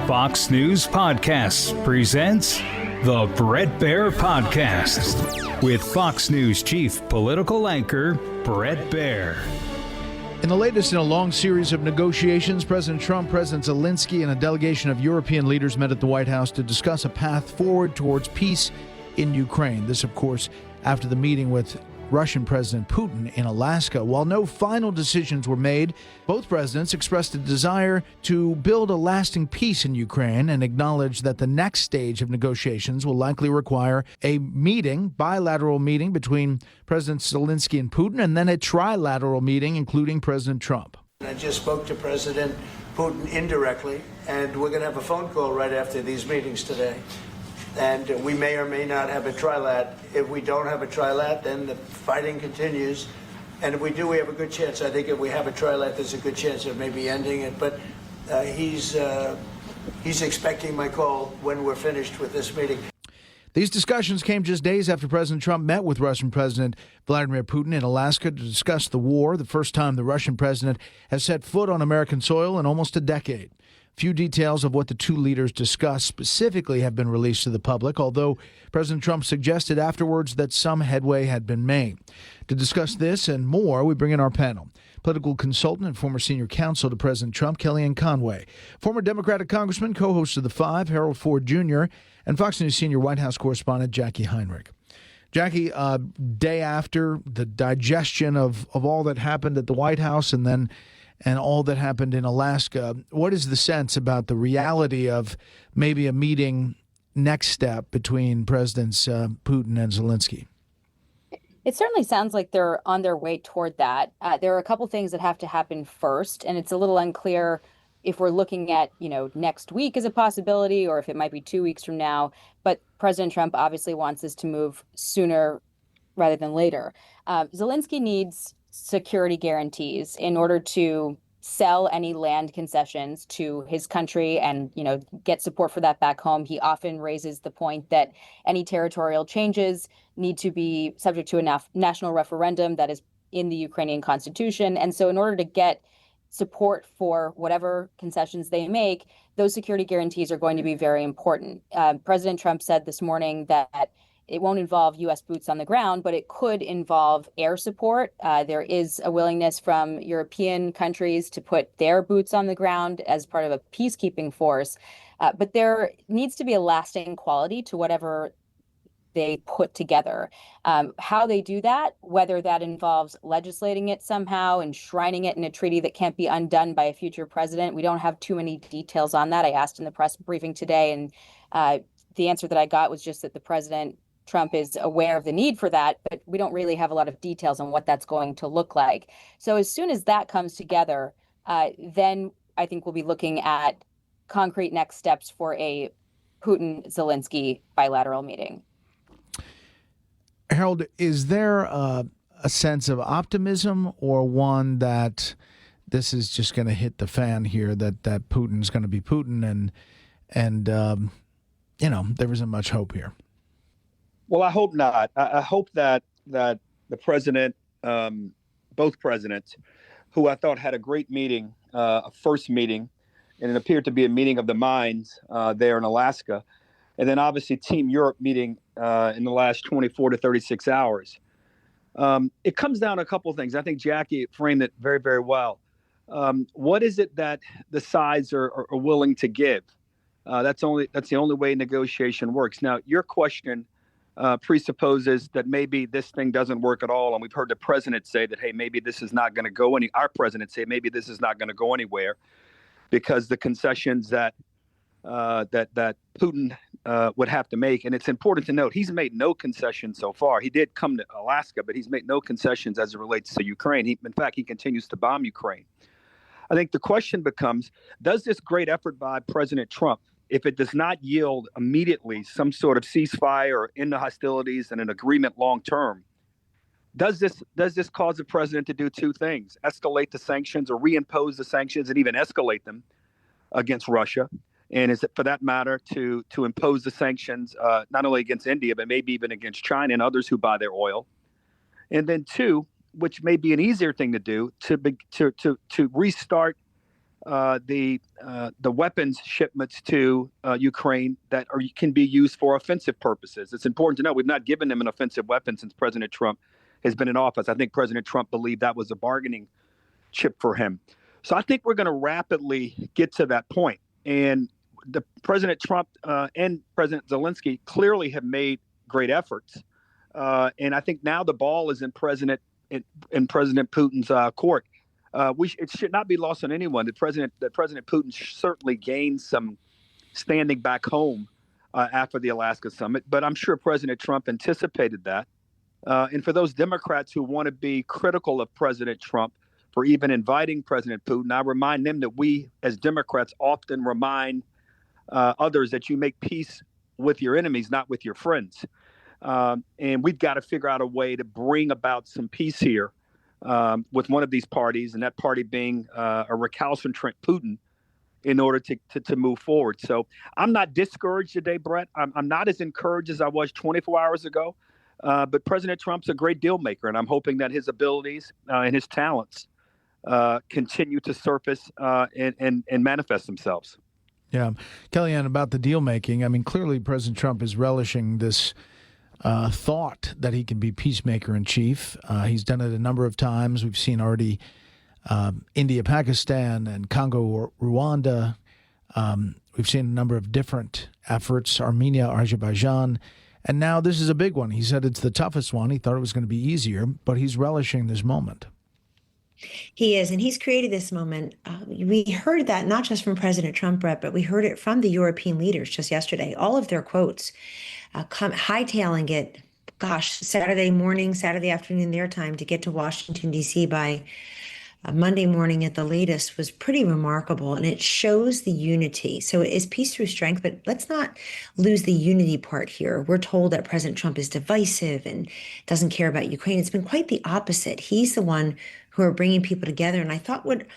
Fox News Podcasts presents the Bret Baier Podcast with Fox News chief political anchor Bret Baier. In the latest in a long series of negotiations, President Trump, President Zelenskyy, and a delegation of European leaders met at the White House to discuss a path forward towards peace in Ukraine. This, of course, after the meeting with Russian President Putin in Alaska. While no final decisions were made, both presidents expressed a desire to build a lasting peace in Ukraine and acknowledged that the next stage of negotiations will likely require a bilateral meeting between President Zelenskyy and Putin, and then a trilateral meeting including President Trump. I just spoke to President Putin indirectly, and we're going to have a phone call right after these meetings today. And we may or may not have a trilat. If we don't have a trilat, then the fighting continues. And if we do, we have a good chance. I think if we have a trilat, there's a good chance of maybe ending it. But he's expecting my call when we're finished with this meeting. These discussions came just days after President Trump met with Russian President Vladimir Putin in Alaska to discuss the war, the first time the Russian president has set foot on American soil in almost a decade. Few details of what the two leaders discussed specifically have been released to the public, although President Trump suggested afterwards that some headway had been made. To discuss this and more, we bring in our panel. Political consultant and former senior counsel to President Trump, Kellyanne Conway. Former Democratic Congressman, co-host of The Five, Harold Ford Jr., and Fox News senior White House correspondent, Jacqui Heinrich. Jacqui, day after the digestion of all that happened at the White House and all that happened in Alaska, what is the sense about the reality of maybe a meeting next step between Presidents Putin and Zelenskyy? It certainly sounds like they're on their way toward that. There are a couple things that have to happen first, and it's a little unclear if we're looking at, next week as a possibility or if it might be 2 weeks from now. But President Trump obviously wants this to move sooner rather than later. Zelenskyy needs security guarantees in order to sell any land concessions to his country and, get support for that back home. He often raises the point that any territorial changes need to be subject to a national referendum that is in the Ukrainian constitution. And so in order to get support for whatever concessions they make, those security guarantees are going to be very important. President Trump said this morning that it won't involve U.S. boots on the ground, but it could involve air support. There is a willingness from European countries to put their boots on the ground as part of a peacekeeping force. But there needs to be a lasting quality to whatever they put together. How they do that, whether that involves legislating it somehow, enshrining it in a treaty that can't be undone by a future president, we don't have too many details on that. I asked in the press briefing today, and the answer that I got was just that the president Trump is aware of the need for that, but we don't really have a lot of details on what that's going to look like. So as soon as that comes together, then I think we'll be looking at concrete next steps for a Putin-Zelenskyy bilateral meeting. Harold, is there a sense of optimism or one that this is just going to hit the fan here, that Putin's going to be Putin and there isn't much hope here? Well, I hope not. I hope that the president, both presidents, who I thought had a great meeting, a first meeting, and it appeared to be a meeting of the minds there in Alaska, and then obviously Team Europe meeting in the last 24 to 36 hours. It comes down to a couple of things. I think Jacqui framed it very, very well. What is it that the sides are willing to give? That's the only way negotiation works. Now, your question presupposes that maybe this thing doesn't work at all, and we've heard the president say that, hey, maybe this is not going to go our president say maybe this is not going to go anywhere because the concessions that Putin would have to make, and it's important to note, he's made no concessions so far. He did come to Alaska, but he's made no concessions as it relates to Ukraine. In fact, he continues to bomb Ukraine. I think the question becomes, does this great effort by President Trump, if it does not yield immediately some sort of ceasefire or end the hostilities and an agreement long term, does this cause the president to do two things: escalate the sanctions or reimpose the sanctions and even escalate them against Russia? And is it, for that matter, to impose the sanctions not only against India, but maybe even against China and others who buy their oil? And then two, which may be an easier thing to do, to restart the weapons shipments to Ukraine that can be used for offensive purposes. It's important to know we've not given them an offensive weapon since President Trump has been in office. I think President Trump believed that was a bargaining chip for him. So I think we're going to rapidly get to that point. And President Trump and President Zelenskyy clearly have made great efforts. And I think now the ball is in President Putin's court. It should not be lost on anyone that President Putin certainly gained some standing back home after the Alaska summit. But I'm sure President Trump anticipated that. And for those Democrats who want to be critical of President Trump for even inviting President Putin, I remind them that we as Democrats often remind others that you make peace with your enemies, not with your friends. And we've got to figure out a way to bring about some peace here with one of these parties, and that party being a recalcitrant Putin, in order to move forward. So I'm not discouraged today, Brett. I'm not as encouraged as I was 24 hours ago. But President Trump's a great deal maker, and I'm hoping that his abilities and his talents continue to surface and manifest themselves. Yeah. Kellyanne, about the deal making, I mean, clearly President Trump is relishing this thought that he can be peacemaker in chief. He's done it a number of times. We've seen already India, Pakistan, and Congo, Rwanda. We've seen a number of different efforts, Armenia, Azerbaijan. And now this is a big one. He said it's the toughest one. He thought it was going to be easier, but he's relishing this moment. He is, and he's created this moment. We heard that not just from President Trump, Brett, but we heard it from the European leaders just yesterday. All of their quotes hightailing it, Saturday morning, Saturday afternoon their time to get to Washington, D.C. by Monday morning at the latest was pretty remarkable, and it shows the unity. So it is peace through strength, but let's not lose the unity part here. We're told that President Trump is divisive and doesn't care about Ukraine. It's been quite the opposite. He's the one who are bringing people together. And I thought what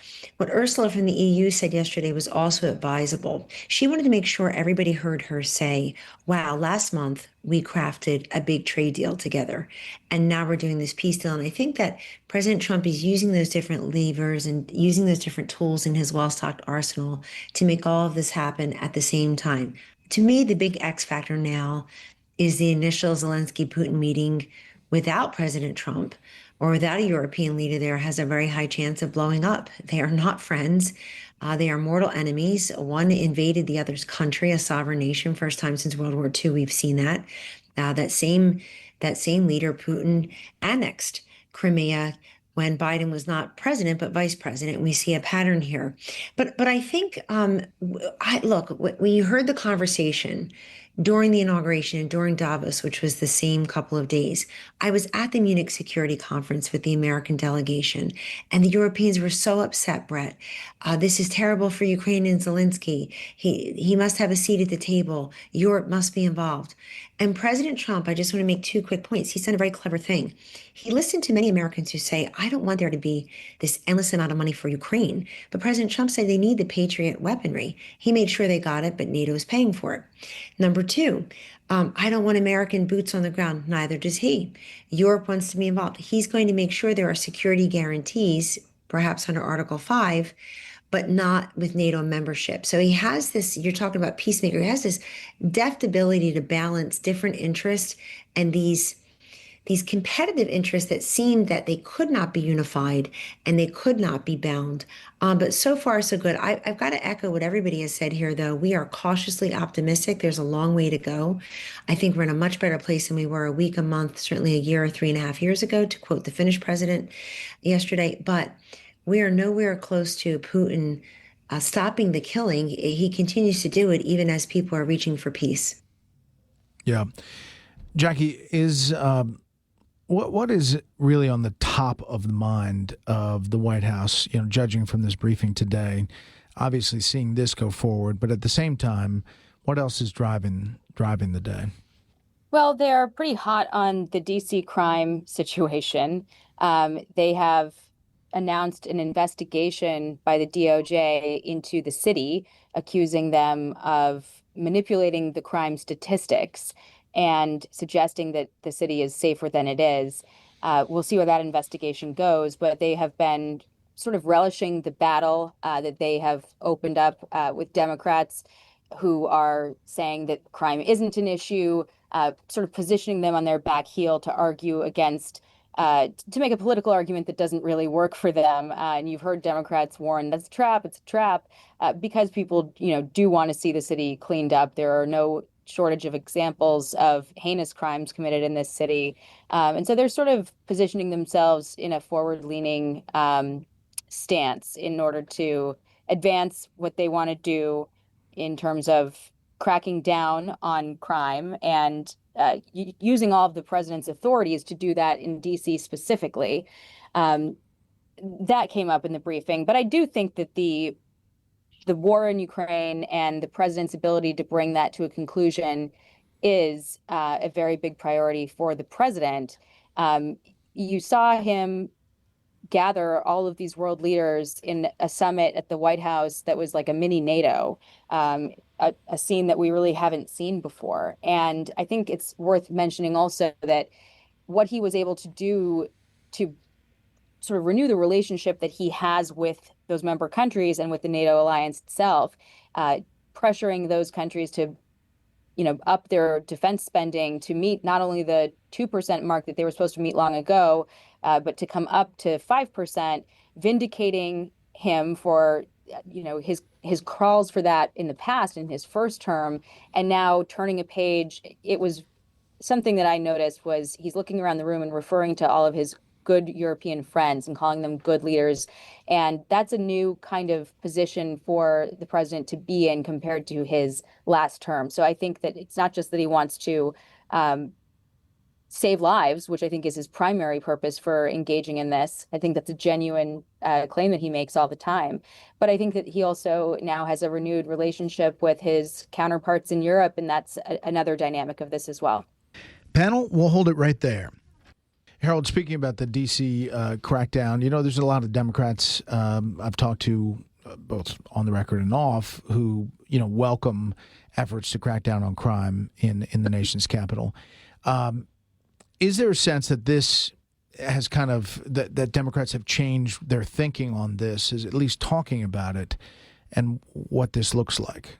Ursula from the EU said yesterday was also advisable. She wanted to make sure everybody heard her say, wow, last month we crafted a big trade deal together, and now we're doing this peace deal. And I think that President Trump is using those different levers and using those different tools in his well-stocked arsenal to make all of this happen at the same time. To me, the big X factor now is the initial Zelenskyy-Putin meeting without President Trump or without a European leader there has a very high chance of blowing up. They are not friends. They are mortal enemies. One invaded the other's country, a sovereign nation. First time since World War II, we've seen that. That same leader, Putin, annexed Crimea when Biden was not president, but vice president. We see a pattern here. But I think, look, when you heard the conversation during the inauguration and during Davos, which was the same couple of days, I was at the Munich Security Conference with the American delegation, and the Europeans were so upset, Brett. This is terrible for Ukraine and Zelenskyy. He must have a seat at the table. Europe must be involved. And President Trump, I just want to make two quick points. He's done a very clever thing. He listened to many Americans who say, I don't want there to be this endless amount of money for Ukraine. But President Trump said they need the Patriot weaponry. He made sure they got it, but NATO is paying for it. Number two, I don't want American boots on the ground. Neither does he. Europe wants to be involved. He's going to make sure there are security guarantees, perhaps under Article 5, but not with NATO membership. So he has this, you're talking about peacemaker, he has this deft ability to balance different interests and these competitive interests that seemed that they could not be unified and they could not be bound. But so far, so good. I've got to echo what everybody has said here, though. We are cautiously optimistic. There's a long way to go. I think we're in a much better place than we were a week, a month, certainly a year or 3.5 years ago, to quote the Finnish president yesterday. But we are nowhere close to Putin stopping the killing. He continues to do it even as people are reaching for peace. Yeah. Jacqui, is what is really on the top of the mind of the White House, judging from this briefing today, obviously seeing this go forward, but at the same time, what else is driving the day? Well, they're pretty hot on the DC crime situation. They have announced an investigation by the DOJ into the city, accusing them of manipulating the crime statistics and suggesting that the city is safer than it is. We'll see where that investigation goes, but they have been sort of relishing the battle that they have opened up with Democrats who are saying that crime isn't an issue, sort of positioning them on their back heel to argue against, to make a political argument that doesn't really work for them. And you've heard Democrats warn that's a trap, it's a trap, because people, do want to see the city cleaned up. There are no shortage of examples of heinous crimes committed in this city. And so they're sort of positioning themselves in a forward-leaning stance in order to advance what they want to do in terms of cracking down on crime and using all of the president's authorities to do that in D.C. specifically. That came up in the briefing. But I do think that the war in Ukraine and the president's ability to bring that to a conclusion is a very big priority for the president. You saw him gather all of these world leaders in a summit at the White House that was like a mini NATO, a scene that we really haven't seen before. And I think it's worth mentioning also that what he was able to do to sort of renew the relationship that he has with those member countries and with the NATO alliance itself, pressuring those countries to up their defense spending to meet not only the 2% mark that they were supposed to meet long ago, but to come up to 5%, vindicating him for, his crawls for that in the past in his first term, and now turning a page. It was something that I noticed was he's looking around the room and referring to all of his good European friends and calling them good leaders. And that's a new kind of position for the president to be in compared to his last term. So I think that it's not just that he wants to save lives, which I think is his primary purpose for engaging in this. I think that's a genuine claim that he makes all the time. But I think that he also now has a renewed relationship with his counterparts in Europe, and that's another dynamic of this as well. Panel, we'll hold it right there. Harold, speaking about the D.C. crackdown, there's a lot of Democrats I've talked to, both on the record and off, who, welcome efforts to crack down on crime in the nation's capital. Is there a sense that this has kind of, that Democrats have changed their thinking on this, is at least talking about it and what this looks like?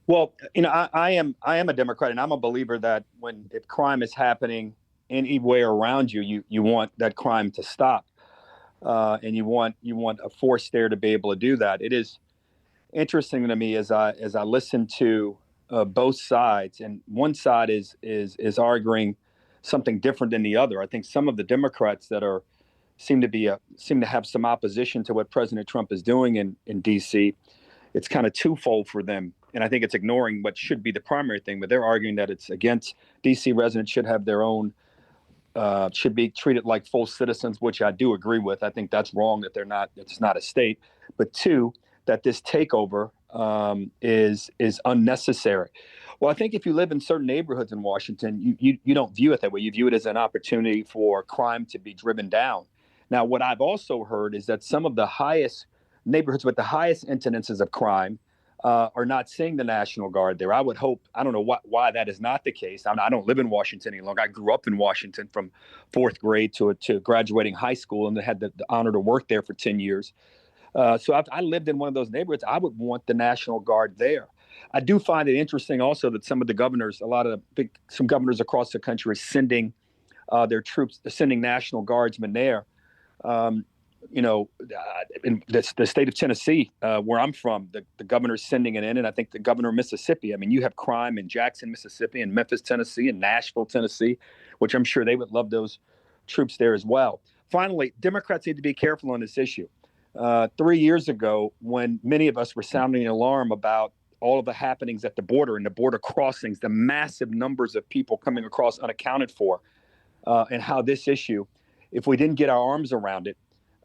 Well, I am a Democrat, and I'm a believer that if crime is happening anywhere around you, you want that crime to stop, and you want a force there to be able to do that. It is interesting to me as I listen to both sides, and one side is arguing something different than the other. I think some of the Democrats that seem to have some opposition to what President Trump is doing in D.C. It's kind of twofold for them. And I think it's ignoring what should be the primary thing, but they're arguing that it's against D.C. residents should have their own, should be treated like full citizens, which I do agree with. I think that's wrong that it's not a state. But two, that this takeover is unnecessary. Well, I think if you live in certain neighborhoods in Washington, you don't view it that way. You view it as an opportunity for crime to be driven down. Now, what I've also heard is that some of the highest neighborhoods with the highest incidences of crime are not seeing the National Guard there. I would hope, I don't know why that is not the case. I don't live in Washington any longer. I grew up in Washington from fourth grade to graduating high school, and had the honor to work there for 10 years. So I lived in one of those neighborhoods. I would want the National Guard there. I do find it interesting also that some of the governors, some governors across the country are sending their troops, sending National Guardsmen there. In the state of Tennessee, where I'm from, the governor's sending it in, and I think the governor of Mississippi. I mean, you have crime in Jackson, Mississippi, and Memphis, Tennessee, and Nashville, Tennessee, which I'm sure they would love those troops there as well. Finally, Democrats need to be careful on this issue. 3 years ago, when many of us were sounding an alarm about all of the happenings at the border and the border crossings, the massive numbers of people coming across unaccounted for, and how this issue, if we didn't get our arms around it,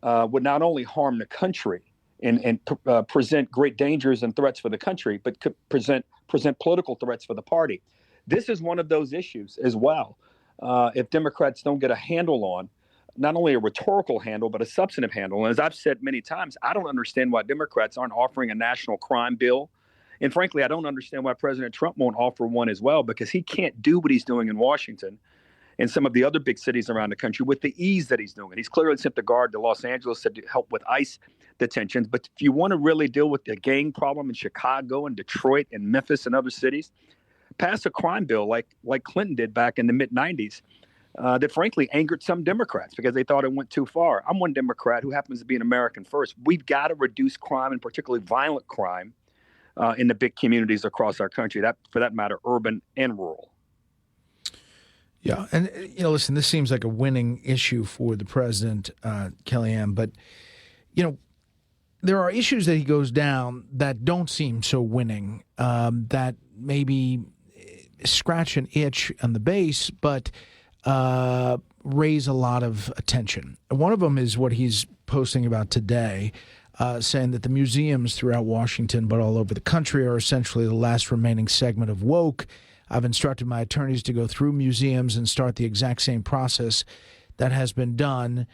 would not only harm the country and present great dangers and threats for the country, but could present political threats for the party. This is one of those issues as well. If Democrats don't get a handle on, not only a rhetorical handle, but a substantive handle. And as I've said many times, I don't understand why Democrats aren't offering a national crime bill. And frankly, I don't understand why President Trump won't offer one as well, because he can't do what he's doing in Washington in some of the other big cities around the country with the ease that he's doing it. He's clearly sent the Guard to Los Angeles to help with ICE detentions. But if you want to really deal with the gang problem in Chicago and Detroit and Memphis and other cities, pass a crime bill like Clinton did back in the mid-'90s that frankly angered some Democrats because they thought it went too far. I'm one Democrat who happens to be an American first. We've got to reduce crime, and particularly violent crime, in the big communities across our country, that for that matter, urban and rural. Yeah. And, listen, this seems like a winning issue for the president, Kellyanne, but, there are issues that he goes down that don't seem so winning, that maybe scratch an itch on the base, but raise a lot of attention. And one of them is what he's posting about today, saying that the museums throughout Washington, but all over the country, are essentially the last remaining segment of woke. I've instructed my attorneys to go through museums and start the exact same process that has been done.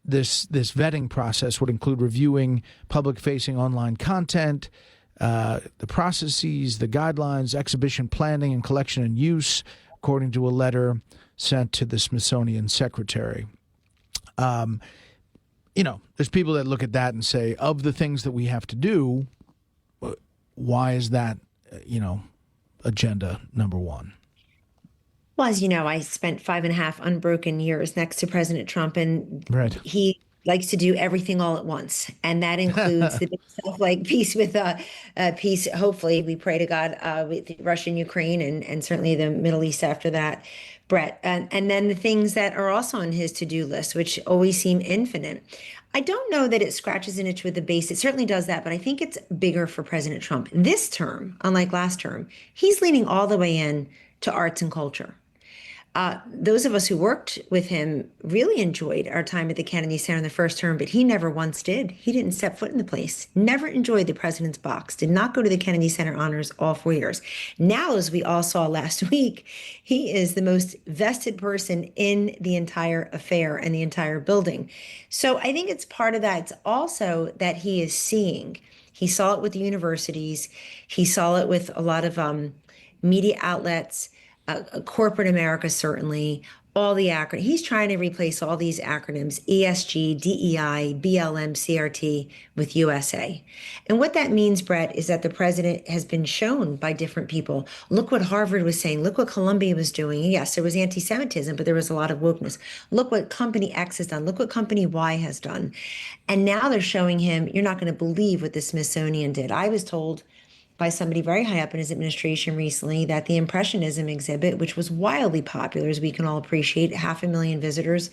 This vetting process would include reviewing public-facing online content, the processes, the guidelines, exhibition planning, and collection and use, according to a letter sent to the Smithsonian secretary. There's people that look at that and say, of the things that we have to do, why is that, agenda number one? Well, as you know, I spent 5.5 unbroken years next to President Trump, and right. He likes to do everything all at once. And that includes the big stuff like peace, hopefully, we pray to God, with Russia and Ukraine, and certainly the Middle East after that, Brett. And then the things that are also on his to-do list, which always seem infinite. I don't know that it scratches an itch with the base. It certainly does that, but I think it's bigger for President Trump. This term, unlike last term, he's leaning all the way in to arts and culture. Those of us who worked with him really enjoyed our time at the Kennedy Center in the first term, but he never once did. He didn't step foot in the place, never enjoyed the president's box, did not go to the Kennedy Center honors all 4 years. Now, as we all saw last week, he is the most vested person in the entire affair and the entire building. So I think it's part of that. It's also that he is seeing. He saw it with the universities. He saw it with a lot of media outlets. Corporate America, certainly, all the acronyms. He's trying to replace all these acronyms, ESG, DEI, BLM, CRT, with USA. And what that means, Brett, is that the president has been shown by different people. Look what Harvard was saying. Look what Columbia was doing. Yes, there was anti-Semitism, but there was a lot of wokeness. Look what company X has done. Look what company Y has done. And now they're showing him, you're not going to believe what the Smithsonian did. I was told by somebody very high up in his administration recently that the Impressionism exhibit, which was wildly popular, as we can all appreciate, 500,000 visitors,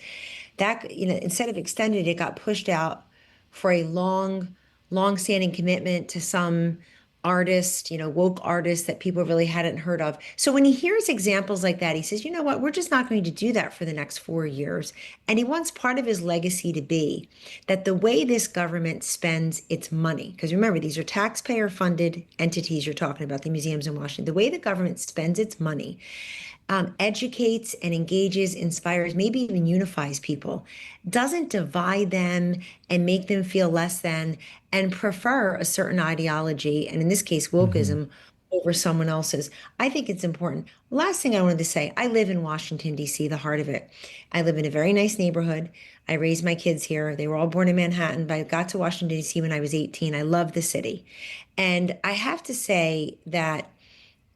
that, instead of extended, it got pushed out for a long-standing commitment to some artist, woke artist that people really hadn't heard of. So when he hears examples like that, he says, you know what, we're just not going to do that for the next 4 years. And he wants part of his legacy to be that the way this government spends its money, because remember, these are taxpayer funded entities you're talking about, the museums in Washington, the way the government spends its money, educates and engages, inspires, maybe even unifies people, doesn't divide them and make them feel less than and prefer a certain ideology, and in this case, wokeism, over someone else's. I think it's important. Last thing I wanted to say, I live in Washington, D.C., the heart of it. I live in a very nice neighborhood. I raised my kids here. They were all born in Manhattan, but I got to Washington, D.C. when I was 18. I love the city. And I have to say that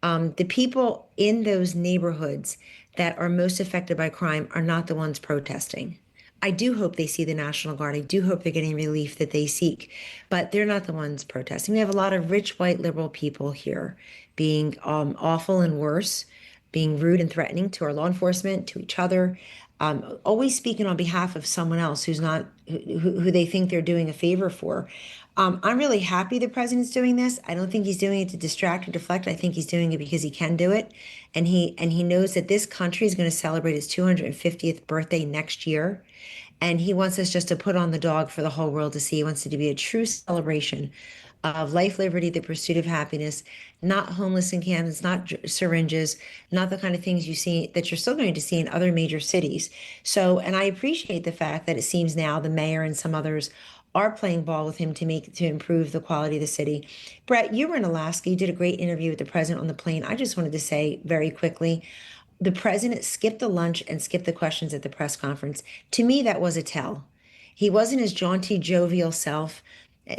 the people in those neighborhoods that are most affected by crime are not the ones protesting. I do hope they see the National Guard. I do hope they're getting relief that they seek, but they're not the ones protesting. We have a lot of rich, white, liberal people here being awful and worse, being rude and threatening to our law enforcement, to each other, always speaking on behalf of someone else who's not, who they think they're doing a favor for. I'm really happy the president's doing this. I don't think he's doing it to distract or deflect. I think he's doing it because he can do it. And he knows that this country is going to celebrate its 250th birthday next year. And he wants us just to put on the dog for the whole world to see. He wants it to be a true celebration of life, liberty, the pursuit of happiness, not homeless encampments, not syringes, not the kind of things you see that you're still going to see in other major cities. So, and I appreciate the fact that it seems now the mayor and some others are playing ball with him to improve the quality of the city. Brett, you were in Alaska. You did a great interview with the president on the plane. I just wanted to say very quickly, The president skipped the lunch and skipped the questions at the press conference. To me, that was a tell. He wasn't his jaunty, jovial self.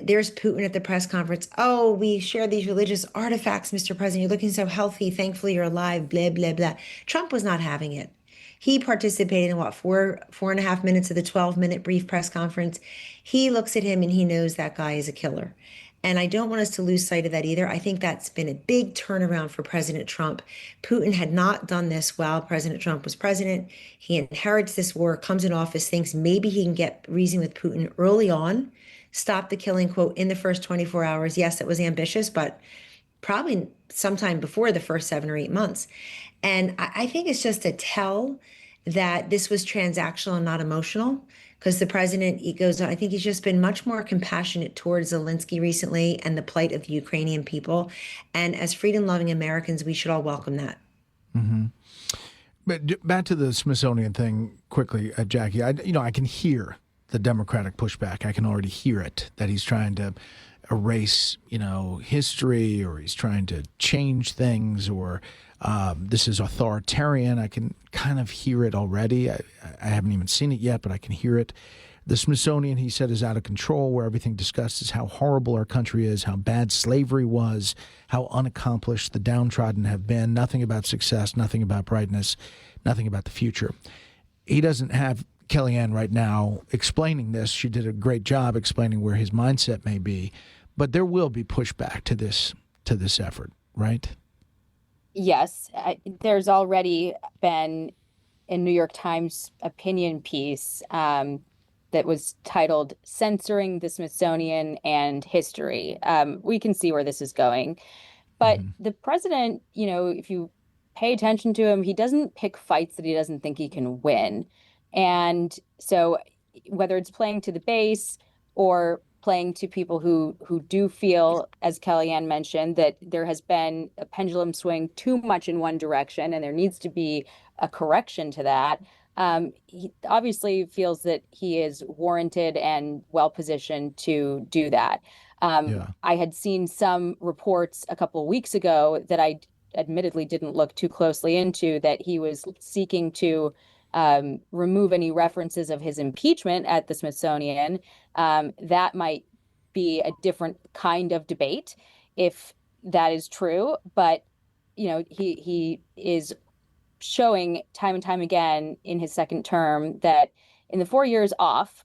There's Putin at the press conference. Oh, we share these religious artifacts, Mr. President. You're looking so healthy. Thankfully, you're alive. Blah, blah, blah. Trump was not having it. He participated in what, four and a half minutes of the 12-minute brief press conference. He looks at him and he knows that guy is a killer. And I don't want us to lose sight of that either. I think that's been a big turnaround for President Trump. Putin had not done this while President Trump was president. He inherits this war, comes in office, thinks maybe he can get reason with Putin early on, stop the killing, quote, in the first 24 hours. Yes, it was ambitious, but probably sometime before the first 7 or 8 months. And I think it's just a tell that this was transactional and not emotional. Because the president, he goes on, I think he's just been much more compassionate towards Zelenskyy recently and the plight of the Ukrainian people. And as freedom-loving Americans, we should all welcome that. Mm-hmm. But back to the Smithsonian thing quickly, Jacqui. I can hear the Democratic pushback. I can already hear it, that he's trying to erase, history, or he's trying to change things, or this is authoritarian. I can kind of hear it already. I haven't even seen it yet, but I can hear it. The Smithsonian, he said, is out of control, where everything discussed is how horrible our country is, how bad slavery was, how unaccomplished the downtrodden have been, nothing about success, nothing about brightness, nothing about the future. He doesn't have Kellyanne right now explaining this. She did a great job explaining where his mindset may be, but there will be pushback to this effort, right? Yes, there's already been a New York Times opinion piece that was titled "Censoring the Smithsonian and History." We can see where this is going. But the president, if you pay attention to him, he doesn't pick fights that he doesn't think he can win. And so whether it's playing to the base or playing to people who do feel, as Kellyanne mentioned, that there has been a pendulum swing too much in one direction and there needs to be a correction to that. He obviously feels that he is warranted and well-positioned to do that. I had seen some reports a couple of weeks ago that I admittedly didn't look too closely into, that he was seeking to remove any references of his impeachment at the Smithsonian. That might be a different kind of debate if that is true. But, he is showing time and time again in his second term that in the 4 years off,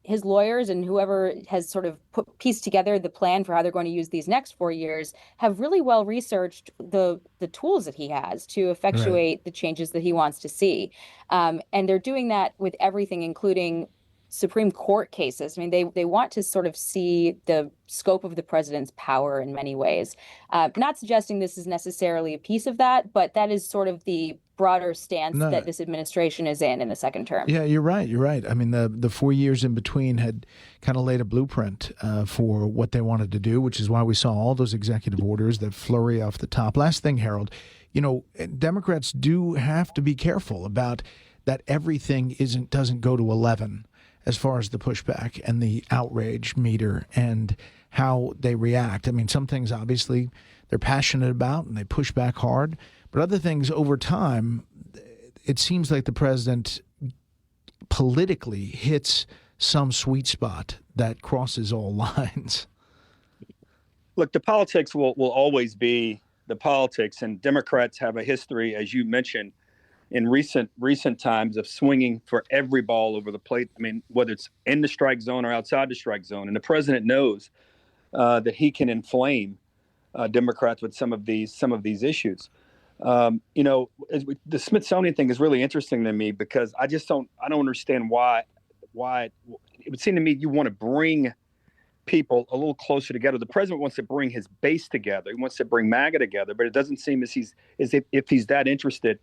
his lawyers and whoever has sort of pieced together the plan for how they're going to use these next 4 years have really well researched the tools that he has to effectuate the changes that he wants to see. And they're doing that with everything, including Supreme Court cases. I mean, they want to sort of see the scope of the president's power in many ways. Not suggesting this is necessarily a piece of that, but that is sort of the broader stance that this administration is in the second term. Yeah, you're right. I mean, the 4 years in between had kind of laid a blueprint for what they wanted to do, which is why we saw all those executive orders that flurry off the top. Last thing, Harold, Democrats do have to be careful about that everything doesn't go to 11 as far as the pushback and the outrage meter and how they react. I mean, some things obviously they're passionate about and they push back hard, but other things over time, it seems like the president politically hits some sweet spot that crosses all lines. Look, the politics will always be the politics, and Democrats have a history, as you mentioned, in recent times of swinging for every ball over the plate. I mean, whether it's in the strike zone or outside the strike zone. And the president knows that he can inflame Democrats with some of these issues. The Smithsonian thing is really interesting to me because I don't understand why it would seem to me you want to bring people a little closer together. The president wants to bring his base together. He wants to bring MAGA together, but it doesn't seem as if he's that interested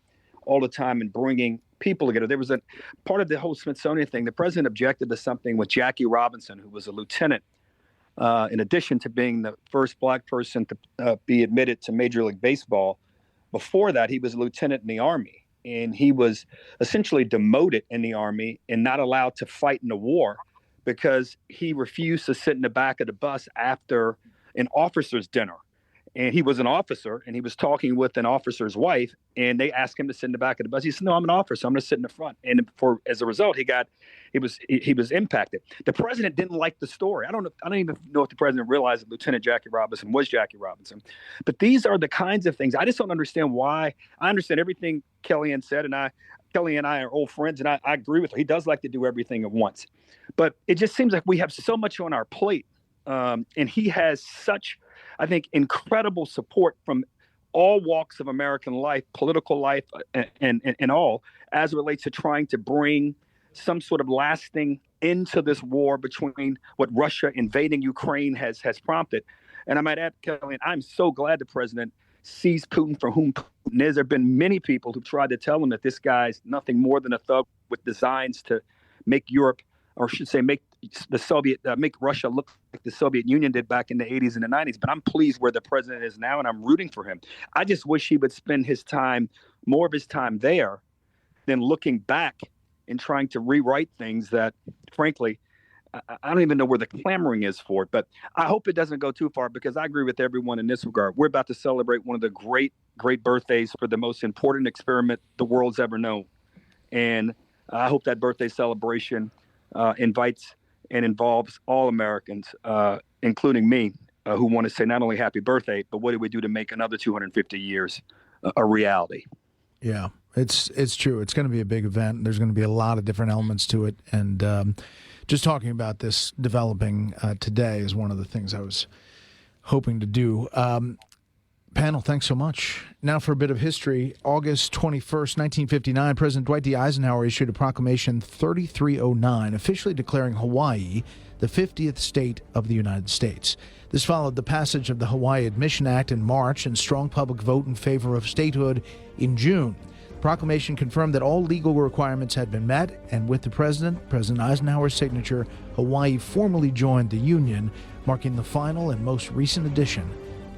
all the time in bringing people together. There was a part of the whole Smithsonian thing. The president objected to something with Jacqui Robinson, who was a lieutenant, in addition to being the first black person to be admitted to Major League Baseball. Before that, he was a lieutenant in the Army, and he was essentially demoted in the Army and not allowed to fight in the war because he refused to sit in the back of the bus after an officer's dinner. And he was an officer, and he was talking with an officer's wife, and they asked him to sit in the back of the bus. He said, "No, I'm an officer. I'm going to sit in the front." And as a result, he was impacted. The president didn't like the story. I don't even know if the president realized that Lieutenant Jacqui Robinson was Jacqui Robinson. But these are the kinds of things. I just don't understand why. I understand everything Kellyanne said, and Kellyanne and I are old friends, and I agree with her. He does like to do everything at once. But it just seems like we have so much on our plate, and he has such, I think, incredible support from all walks of American life, political life, and all, as it relates to trying to bring some sort of lasting into this war between what Russia invading Ukraine has prompted. And I might add, Kellyanne, I'm so glad the president sees Putin for whom Putin is. There have been many people who've tried to tell him that this guy's nothing more than a thug with designs to make Europe, or I should say, make Russia look like the Soviet Union did back in the 80s and the 90s. But I'm pleased where the president is now, and I'm rooting for him. I just wish he would spend more of his time there than looking back and trying to rewrite things that, frankly, I don't even know where the clamoring is for it. But I hope it doesn't go too far, because I agree with everyone in this regard. We're about to celebrate one of the great, great birthdays for the most important experiment the world's ever known. And I hope that birthday celebration invites and involves all Americans, including me, who want to say not only happy birthday, but what do we do to make another 250 years a reality? Yeah, it's true. It's going to be a big event. There's going to be a lot of different elements to it. And just talking about this developing today is one of the things I was hoping to do. Panel, thanks so much. Now for a bit of history. August 21st, 1959, President Dwight D. Eisenhower issued a proclamation 3309, officially declaring Hawaii the 50th state of the United States. This followed the passage of the Hawaii Admission Act in March and strong public vote in favor of statehood in June. The proclamation confirmed that all legal requirements had been met, and with President Eisenhower's signature, Hawaii formally joined the Union, marking the final and most recent addition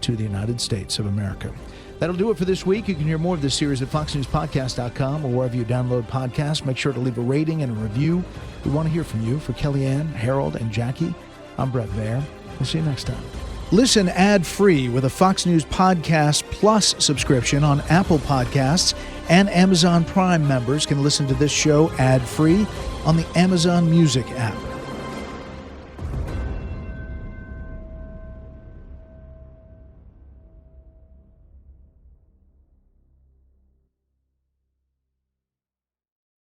to the United States of America. That'll do it for this week. You can hear more of this series at foxnewspodcast.com or wherever you download podcasts. Make sure to leave a rating and a review. We want to hear from you. For Kellyanne, Harold, and Jacqui, I'm Brett Baer. We'll see you next time. Listen ad-free with a Fox News Podcast Plus subscription on Apple Podcasts, and Amazon Prime members can listen to this show ad-free on the Amazon Music app.